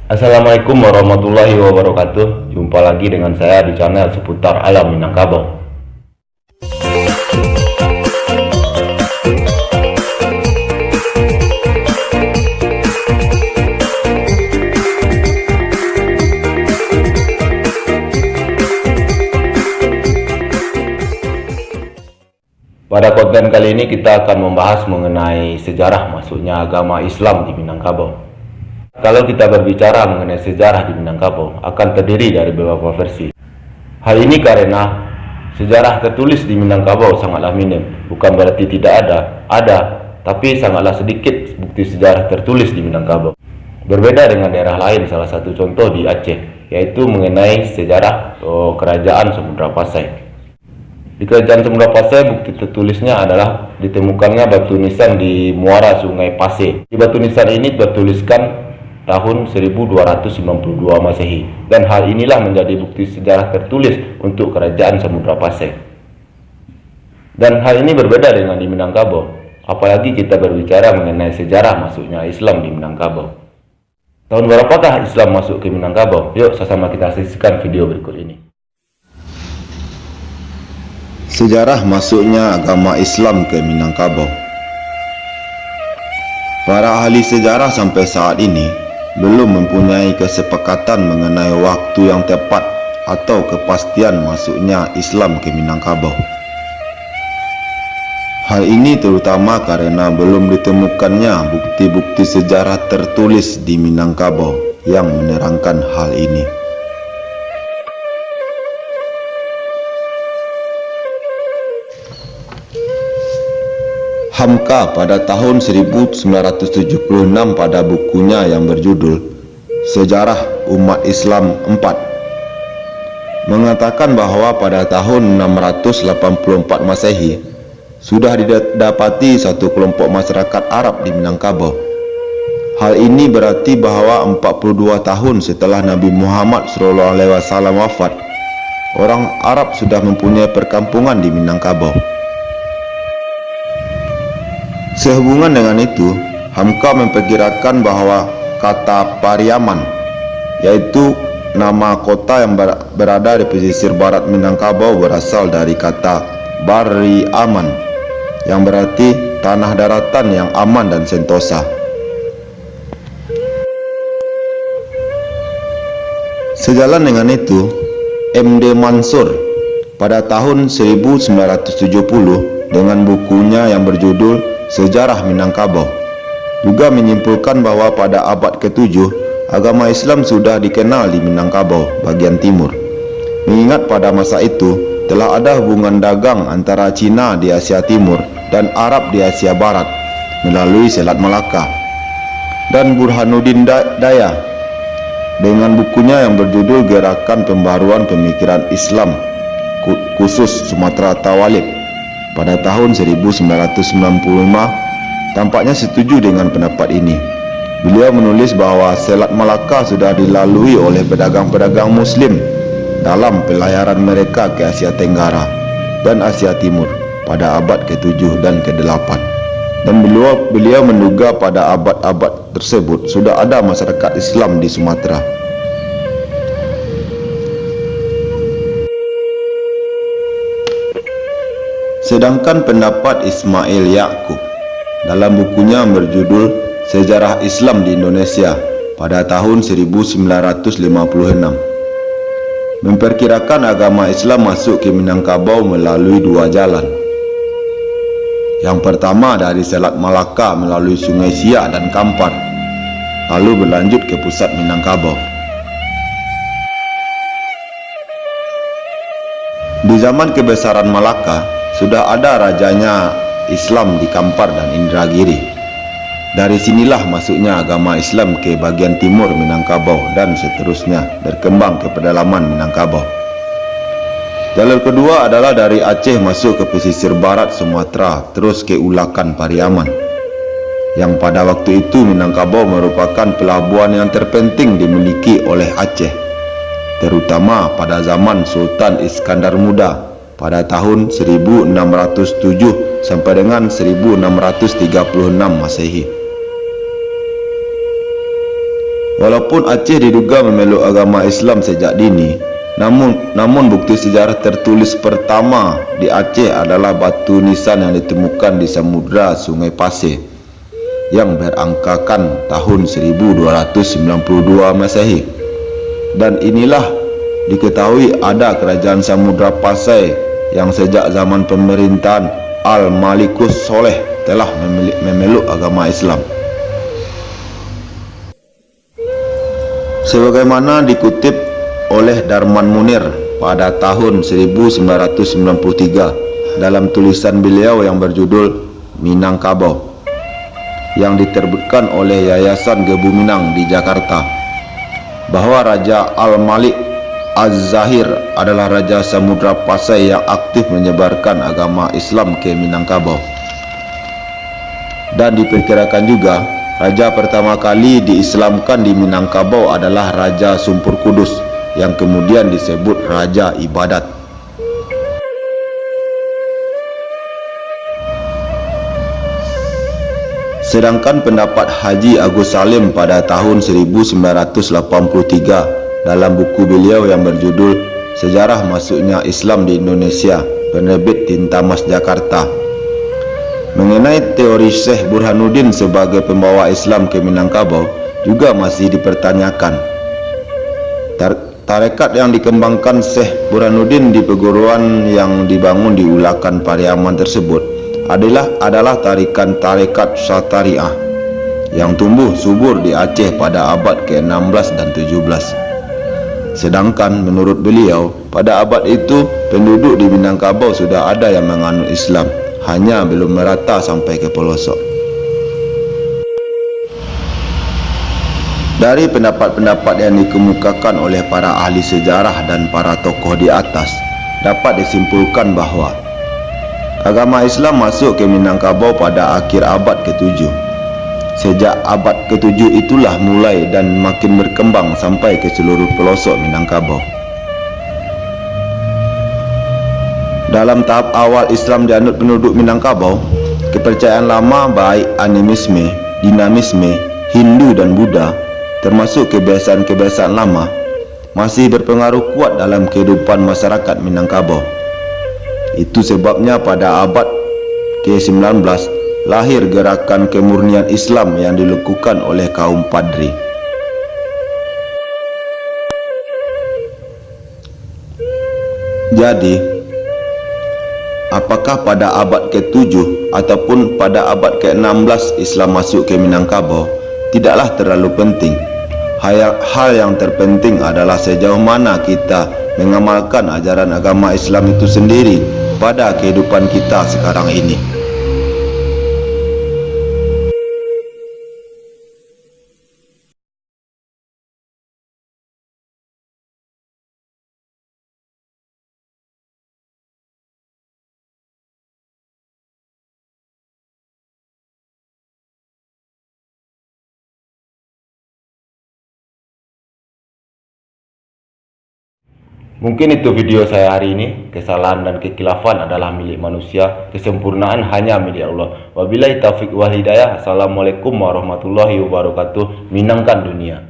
Assalamualaikum warahmatullahi wabarakatuh. Jumpa lagi dengan saya di channel seputar alam Minangkabau. Pada konten kali ini kita akan membahas mengenai sejarah masuknya agama Islam di Minangkabau. Kalau kita berbicara mengenai sejarah di Minangkabau, akan terdiri dari beberapa versi. Hal ini karena sejarah tertulis di Minangkabau sangatlah minim. Bukan berarti tidak ada, tapi sangatlah sedikit bukti sejarah tertulis di Minangkabau. Berbeda dengan daerah lain, salah satu contoh di Aceh, yaitu mengenai sejarah kerajaan Samudra Pasai. Di kerajaan Samudra Pasai, bukti tertulisnya adalah ditemukannya batu nisan di muara Sungai Pasai. Di batu nisan ini tertuliskan tahun 1292 Masehi, dan hal inilah menjadi bukti sejarah tertulis untuk kerajaan Samudra Pasai. Dan hal ini berbeda dengan di Minangkabau, apalagi kita berbicara mengenai sejarah masuknya Islam di Minangkabau. Tahun berapakah Islam masuk ke Minangkabau? Yuk sama-sama kita saksikan video berikut ini. Sejarah masuknya agama Islam ke Minangkabau. Para ahli sejarah sampai saat ini belum mempunyai kesepakatan mengenai waktu yang tepat atau kepastian masuknya Islam ke Minangkabau. Hal ini terutama karena belum ditemukannya bukti-bukti sejarah tertulis di Minangkabau yang menerangkan hal ini. Hamka pada tahun 1976 pada bukunya yang berjudul Sejarah Umat Islam 4 mengatakan bahwa pada tahun 684 Masehi sudah didapati satu kelompok masyarakat Arab di Minangkabau. Hal ini berarti bahwa 42 tahun setelah Nabi Muhammad SAW wafat, orang Arab sudah mempunyai perkampungan di Minangkabau. Sehubungan dengan itu, Hamka memperkirakan bahwa kata Pariaman, yaitu nama kota yang berada di pesisir barat Minangkabau, berasal dari kata Bari Aman, yang berarti tanah daratan yang aman dan sentosa. Sejalan dengan itu, M.D. Mansur pada tahun 1970 dengan bukunya yang berjudul Sejarah Minangkabau juga menyimpulkan bahwa pada abad ke-7 agama Islam sudah dikenal di Minangkabau bagian timur. Mengingat pada masa itu telah ada hubungan dagang antara Cina di Asia Timur dan Arab di Asia Barat melalui Selat Malaka. Dan Burhanuddin Daya dengan bukunya yang berjudul Gerakan Pembaruan Pemikiran Islam khusus Sumatera Tawalib pada tahun 1995 tampaknya setuju dengan pendapat ini. Beliau menulis bahwa Selat Malaka sudah dilalui oleh pedagang-pedagang Muslim dalam pelayaran mereka ke Asia Tenggara dan Asia Timur pada abad ke-7 dan ke-8. Dan beliau menduga pada abad-abad tersebut sudah ada masyarakat Islam di Sumatera. Sedangkan pendapat Ismail Yaqub dalam bukunya berjudul Sejarah Islam di Indonesia pada tahun 1956 memperkirakan agama Islam masuk ke Minangkabau melalui dua jalan. Yang pertama dari Selat Malaka melalui Sungai Siak dan Kampar, lalu berlanjut ke pusat Minangkabau. Di zaman kebesaran Malaka sudah ada rajanya Islam di Kampar dan Indragiri. Dari sinilah masuknya agama Islam ke bagian timur Minangkabau dan seterusnya berkembang ke pedalaman Minangkabau. Jalur kedua adalah dari Aceh masuk ke pesisir barat Sumatera terus ke Ulakan Pariaman, yang pada waktu itu Minangkabau merupakan pelabuhan yang terpenting dimiliki oleh Aceh, terutama pada zaman Sultan Iskandar Muda pada tahun 1607 sampai dengan 1636 Masehi. Walaupun Aceh diduga memeluk agama Islam sejak dini, namun bukti sejarah tertulis pertama di Aceh adalah batu nisan yang ditemukan di samudra Sungai Pasir yang berangkakan tahun 1292 Masehi. Dan inilah diketahui ada kerajaan Samudra Pasai yang sejak zaman pemerintahan Al-Malikus Soleh telah memeluk agama Islam. Sebagaimana dikutip oleh Darman Munir pada tahun 1993 dalam tulisan beliau yang berjudul Minangkabau yang diterbitkan oleh Yayasan Gebu Minang di Jakarta, bahwa Raja Al-Malik Az-Zahir adalah Raja Samudra Pasai yang aktif menyebarkan agama Islam ke Minangkabau. Dan diperkirakan juga raja pertama kali diislamkan di Minangkabau adalah Raja Sumpur Kudus yang kemudian disebut Raja Ibadat. Sedangkan pendapat Haji Agus Salim pada tahun 1983 dalam buku beliau yang berjudul Sejarah Masuknya Islam di Indonesia, penerbit Tinta Mas Jakarta, mengenai teori Syekh Burhanuddin sebagai pembawa Islam ke Minangkabau juga masih dipertanyakan. Tarekat yang dikembangkan Syekh Burhanuddin di perguruan yang dibangun di Ulakan Pariaman tersebut adalah tarekat Syatariah yang tumbuh subur di Aceh pada abad ke-16 dan 17. Sedangkan menurut beliau, pada abad itu penduduk di Minangkabau sudah ada yang menganut Islam, hanya belum merata sampai ke pelosok. Dari pendapat-pendapat yang dikemukakan oleh para ahli sejarah dan para tokoh di atas, dapat disimpulkan bahwa agama Islam masuk ke Minangkabau pada akhir abad ke-7. Sejak abad ke-7 itulah mulai dan makin berkembang sampai ke seluruh pelosok Minangkabau. Dalam tahap awal Islam dianut penduduk Minangkabau, kepercayaan lama baik animisme, dinamisme, Hindu dan Buddha, termasuk kebiasaan-kebiasaan lama, masih berpengaruh kuat dalam kehidupan masyarakat Minangkabau. Itu sebabnya pada abad ke-19 lahir gerakan kemurnian Islam yang dilakukan oleh kaum Padri. Jadi, apakah pada abad ke-7 ataupun pada abad ke-16 Islam masuk ke Minangkabau tidaklah terlalu penting. Hal yang terpenting adalah sejauh mana kita mengamalkan ajaran agama Islam itu sendiri pada kehidupan kita sekarang ini. Mungkin itu video saya hari ini. Kesalahan dan kekhilafan adalah milik manusia, kesempurnaan hanya milik Allah. Wabillahi taufiq wal hidayah. Assalamualaikum warahmatullahi wabarakatuh. Minangkan dunia.